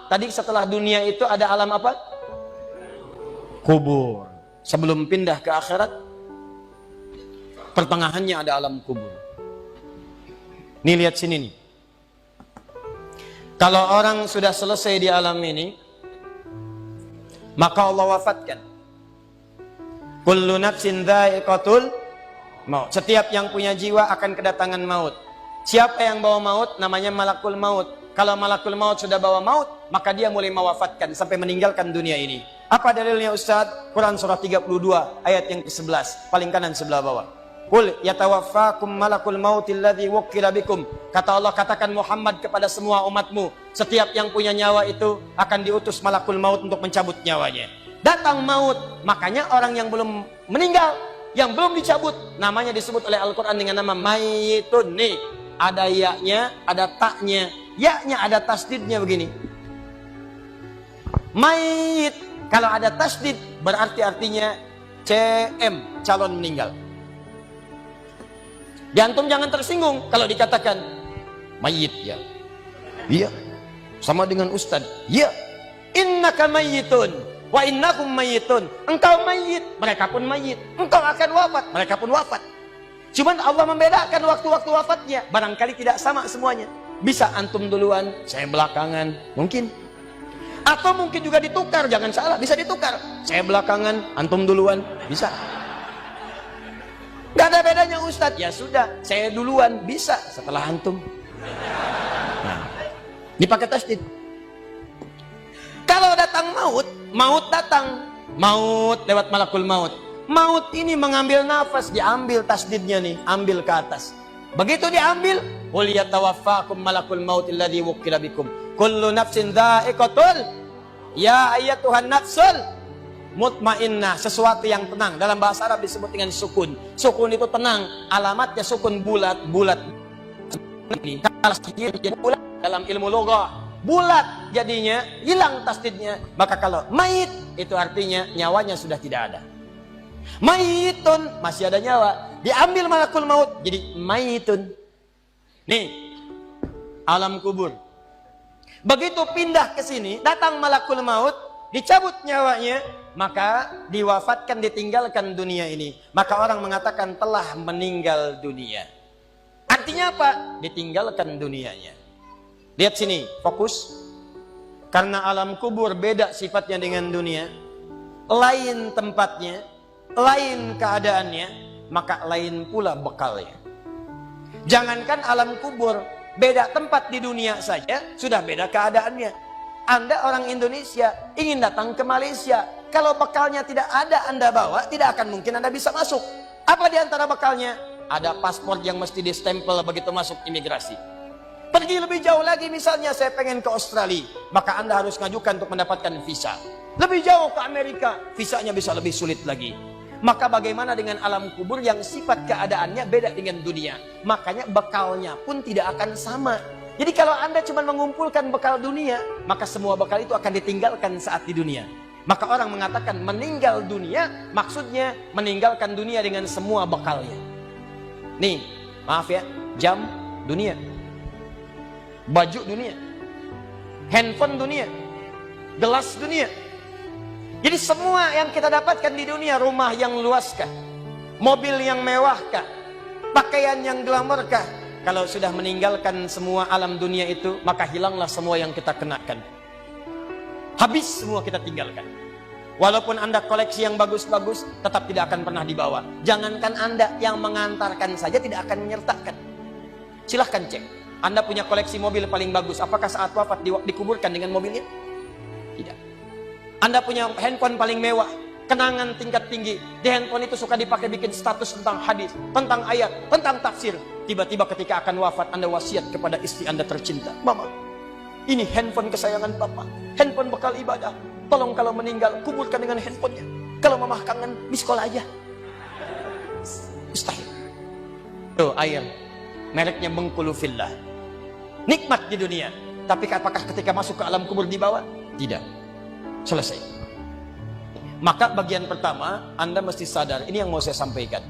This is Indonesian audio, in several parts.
tadi setelah dunia itu ada alam apa? Kubur. Sebelum pindah ke akhirat, pertengahannya ada alam kubur. Nih lihat sini nih. Kalau orang sudah selesai di alam ini, maka Allah wafatkan. Kullu nafsin dha'iqatul maut. Setiap yang punya jiwa akan kedatangan maut. Siapa yang bawa maut? Namanya malakul maut. Kalau malakul maut sudah bawa maut, maka dia mulai mewafatkan sampai meninggalkan dunia ini. Apa dalilnya Ustaz? Quran surah 32 ayat yang ke-11, paling kanan sebelah bawah. Qul yatawaffakum malakul mautil ladzi wukkila bikum. Kata Allah, katakan Muhammad kepada semua umatmu, setiap yang punya nyawa itu akan diutus malakul maut untuk mencabut nyawanya. Datang maut, makanya orang yang belum meninggal, yang belum dicabut, namanya disebut oleh Al-Quran dengan nama mayitun. Nih, ada ya-nya, ada taknya. Ya-nya ada tasdidnya begini. Mayit, kalau ada tasdid berarti artinya CM, calon meninggal. Jantung jangan tersinggung kalau dikatakan mayit ya. Iya. Sama dengan ustaz. Iya. Innaka mayyitun wa innakum mayyitun. Engkau mayit, mereka pun mayit. Engkau akan wafat, mereka pun wafat. Cuman Allah membedakan waktu-waktu wafatnya. Barangkali tidak sama semuanya. Bisa antum duluan, saya belakangan, mungkin. Atau mungkin juga ditukar, jangan salah, bisa ditukar. Saya belakangan, antum duluan, bisa. Gak ada bedanya Ustadz. Ya sudah, saya duluan, bisa setelah antum. Nah, dipakai tasdid. Kalau datang maut, maut datang. Maut lewat malakul maut. Maut ini mengambil nafas, diambil tasdidnya nih, ambil ke atas. Begitu diambil, qul yatawaffakum malakul mautil ladzi wukkila bikum. Kullu nafsin dha'iqatul. Ya ayyatuhan nafsul mutmainnah, sesuatu yang tenang. Dalam bahasa Arab disebut dengan sukun. Sukun itu tenang, alamatnya sukun bulat. Bulat ini bulat dalam ilmu lugah. Bulat jadinya hilang tasdidnya. Maka kalau mayit itu artinya nyawanya sudah tidak ada. Mayitun masih ada nyawa, diambil malakul maut jadi mayitun. Nih alam kubur. Begitu pindah ke sini, datang malakul maut, dicabut nyawanya, maka diwafatkan, ditinggalkan dunia ini. Maka orang mengatakan telah meninggal dunia. Artinya apa? Ditinggalkan dunianya. Lihat sini, fokus. Karena alam kubur beda sifatnya dengan dunia, lain tempatnya, lain keadaannya, maka lain pula bekalnya. Jangankan alam kubur, beda tempat di dunia saja sudah beda keadaannya. Anda orang Indonesia ingin datang ke Malaysia, kalau bekalnya tidak ada Anda bawa, tidak akan mungkin Anda bisa masuk. Apa di antara bekalnya? Ada paspor yang mesti distempel begitu masuk imigrasi. Pergi lebih jauh lagi, misalnya saya pengen ke Australia, maka Anda harus ngajukan untuk mendapatkan visa. Lebih jauh ke Amerika, visanya bisa lebih sulit lagi. Maka bagaimana dengan alam kubur yang sifat keadaannya beda dengan dunia? Makanya bekalnya pun tidak akan sama. Jadi kalau Anda cuma mengumpulkan bekal dunia, maka semua bekal itu akan ditinggalkan saat di dunia. Maka orang mengatakan meninggal dunia, maksudnya meninggalkan dunia dengan semua bekalnya. Nih, maaf ya, jam dunia, baju dunia, handphone dunia, gelas dunia. Jadi semua yang kita dapatkan di dunia, rumah yang luaskah, mobil yang mewahkah, pakaian yang glamorkah, kalau sudah meninggalkan semua alam dunia itu, maka hilanglah semua yang kita kenakan. Habis semua kita tinggalkan. Walaupun Anda koleksi yang bagus-bagus, tetap tidak akan pernah dibawa. Jangankan Anda, yang mengantarkan saja tidak akan menyertakan. Silahkan cek. Anda punya koleksi mobil paling bagus, apakah saat wafat dikuburkan dengan mobilnya? Tidak. Anda punya handphone paling mewah, kenangan tingkat tinggi. Di handphone itu suka dipakai bikin status tentang hadis, tentang ayat, tentang tafsir. Tiba-tiba ketika akan wafat, Anda wasiat kepada istri Anda tercinta. Mama, ini handphone kesayangan Papa, handphone bekal ibadah. Tolong kalau meninggal, kuburkan dengan handphonenya. Kalau Mama kangen, miss call aja. Mustahil. Tuh air, mereknya Bengkulu Fillah. Nikmat di dunia, tapi apakah ketika masuk ke alam kubur dibawa? Tidak. Selesai. Maka bagian pertama, Anda mesti sadar, ini yang mau saya sampaikan.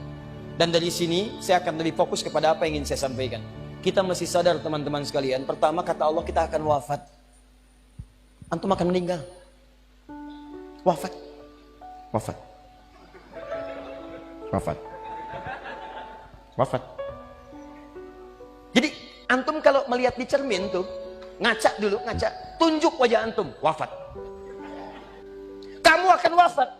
Dan dari sini, saya akan lebih fokus kepada apa yang ingin saya sampaikan. Kita mesti sadar teman-teman sekalian, pertama kata Allah kita akan wafat. antum akan meninggal. Wafat. Wafat. Wafat. Wafat. Jadi antum kalau melihat di cermin tuh, ngaca dulu, ngaca, tunjuk wajah antum, wafat. Kamu akan wafat.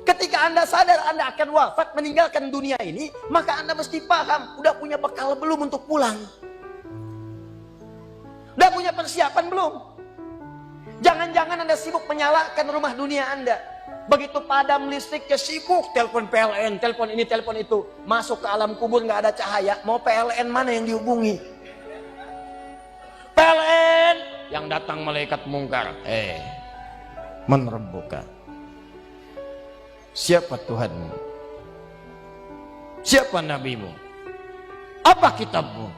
Ketika Anda sadar Anda akan wafat, meninggalkan dunia ini, maka Anda mesti paham, udah punya bekal belum untuk pulang? Udah punya persiapan belum? Jangan-jangan Anda sibuk menyalakan rumah dunia Anda. Begitu padam listriknya, sibuk telepon PLN, telepon ini, telepon itu. Masuk ke alam kubur nggak ada cahaya, mau PLN mana yang dihubungi? PLN yang datang malaikat mungkar. Menerbuka. Siapa Tuhanmu? Siapa nabimu? Apa kitabmu?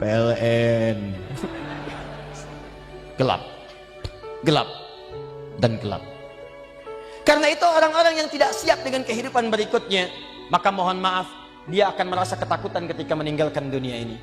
PLN. Gelap. Gelap. Dan gelap. Karena itu orang-orang yang tidak siap dengan kehidupan berikutnya, maka mohon maaf, dia akan merasa ketakutan ketika meninggalkan dunia ini.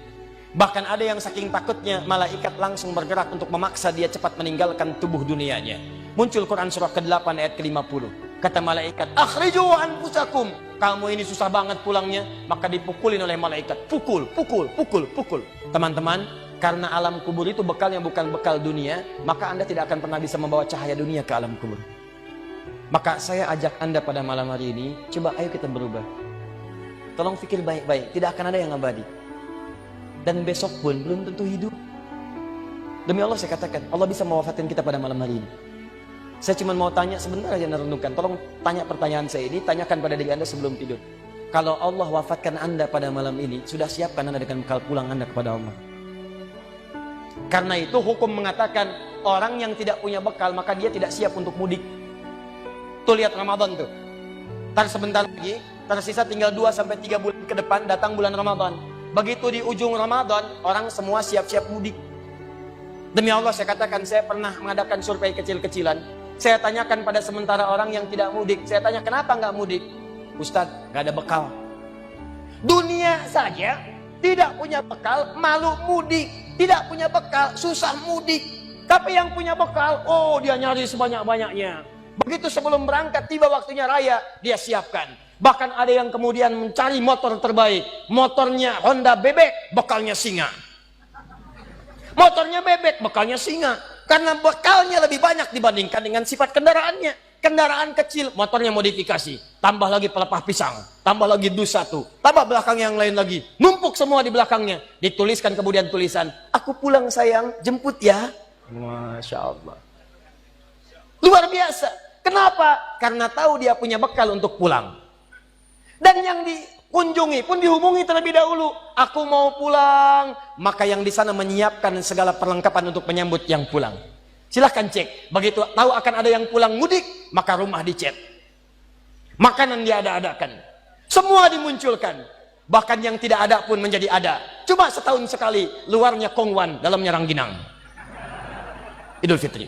Bahkan ada yang saking takutnya, malaikat langsung bergerak untuk memaksa dia cepat meninggalkan tubuh dunianya. Muncul Quran surah ke-8 ayat ke-50. Kata malaikat, akhriju anfusakum. Kamu ini susah banget pulangnya, maka dipukulin oleh malaikat. Pukul, pukul, pukul, pukul. Teman-teman, karena alam kubur itu bekalnya bukan bekal dunia, maka Anda tidak akan pernah bisa membawa cahaya dunia ke alam kubur. Maka saya ajak Anda pada malam hari ini, coba ayo kita berubah. Tolong pikir baik-baik, tidak akan ada yang abadi. Dan besok pun belum tentu hidup. Demi Allah saya katakan, Allah bisa mewafatkan kita pada malam hari ini. Saya cuma mau tanya sebentar aja renungkan. Tolong tanya pertanyaan saya ini, tanyakan pada diri Anda sebelum tidur. Kalau Allah wafatkan Anda pada malam ini, sudah siapkan Anda dengan bekal pulang Anda kepada Allah? Karena itu hukum mengatakan, orang yang tidak punya bekal, maka dia tidak siap untuk mudik. Tuh lihat Ramadan tuh. Ntar sebentar lagi, tersisa tinggal 2-3 bulan ke depan, datang bulan Ramadan. Begitu di ujung Ramadan, orang semua siap-siap mudik. Demi Allah saya katakan, saya pernah mengadakan survei kecil-kecilan. Saya tanyakan pada sementara orang yang tidak mudik. Saya tanya, kenapa nggak mudik? Ustadz, nggak ada bekal. Dunia saja tidak punya bekal, malu mudik. Tidak punya bekal, susah mudik. Tapi yang punya bekal, oh dia nyari sebanyak-banyaknya. Begitu sebelum berangkat, tiba waktunya raya, dia siapkan. Bahkan ada yang kemudian mencari motor terbaik. Motornya Honda bebek, bekalnya singa. Motornya bebek, bekalnya singa. Karena bekalnya lebih banyak dibandingkan dengan sifat kendaraannya. Kendaraan kecil, motornya modifikasi. Tambah lagi pelepah pisang. Tambah lagi dus 1. Tambah belakang yang lain lagi. Numpuk semua di belakangnya. Dituliskan kemudian tulisan, aku pulang sayang, jemput ya. Masya Allah. Luar biasa. Kenapa? Karena tahu dia punya bekal untuk pulang. Dan yang dikunjungi pun dihubungi terlebih dahulu. Aku mau pulang. Maka yang di sana menyiapkan segala perlengkapan untuk menyambut yang pulang. Silahkan cek. Begitu tahu akan ada yang pulang mudik, maka rumah dicet. Makanan diada-adakan. Semua dimunculkan. Bahkan yang tidak ada pun menjadi ada. Cuma setahun sekali. Luarnya kongwan, dalamnya rangginang. Idul Fitri.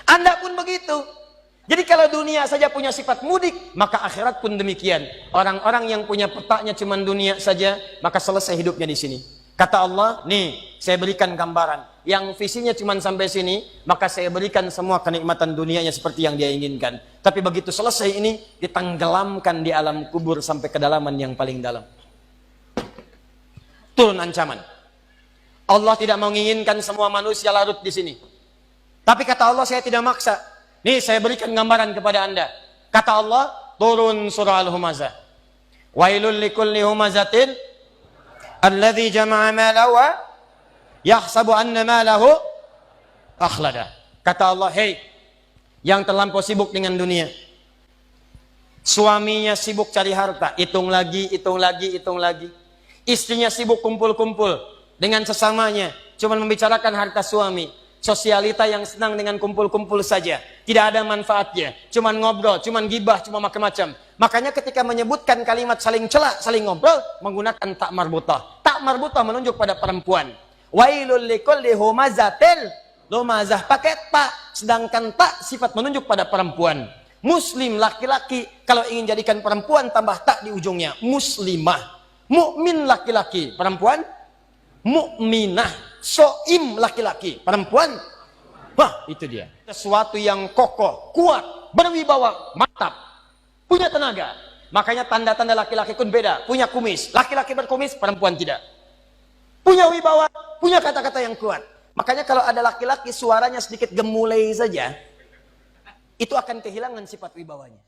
Anda pun begitu. Jadi kalau dunia saja punya sifat mudik, maka akhirat pun demikian. Orang-orang yang punya petanya cuma dunia saja, maka selesai hidupnya di sini. Kata Allah, nih saya berikan gambaran. Yang visinya cuma sampai sini, maka saya berikan semua kenikmatan dunianya seperti yang dia inginkan. Tapi begitu selesai ini, ditenggelamkan di alam kubur sampai kedalaman yang paling dalam. Turun ancaman. Allah tidak menginginkan semua manusia larut di sini. Tapi kata Allah, saya tidak maksa. Nih saya berikan gambaran kepada Anda. Kata Allah, turun surah Al-Humazah. Wailul likulli humazatin alladzi jama'a malahu wa yahsabu anna malahu akhlada. Kata Allah, hei yang terlampau sibuk dengan dunia. Suaminya sibuk cari harta, hitung lagi, hitung lagi, hitung lagi. Istrinya sibuk kumpul-kumpul dengan sesamanya, cuma membicarakan harta suami. Sosialita yang senang dengan kumpul-kumpul saja, tidak ada manfaatnya, cuman ngobrol, cuman gibah, cuma macam-macam. Makanya ketika menyebutkan kalimat saling cela, saling ngobrol, menggunakan tak marbutah. Tak marbutah menunjuk pada perempuan. Wailul likulli humazatil lumazah, pakai tak, sedangkan tak sifat menunjuk pada perempuan. Muslim laki-laki, kalau ingin jadikan perempuan tambah tak di ujungnya, muslimah. Mukmin laki-laki, perempuan mukminah. soim laki-laki, perempuan, wah itu dia. Sesuatu yang kokoh, kuat, berwibawa, mantap, punya tenaga. Makanya tanda-tanda laki-laki pun beda. Punya kumis, laki-laki berkumis, perempuan tidak. Punya wibawa, punya kata-kata yang kuat. Makanya kalau ada laki-laki suaranya sedikit gemulai saja, itu akan kehilangan sifat wibawanya.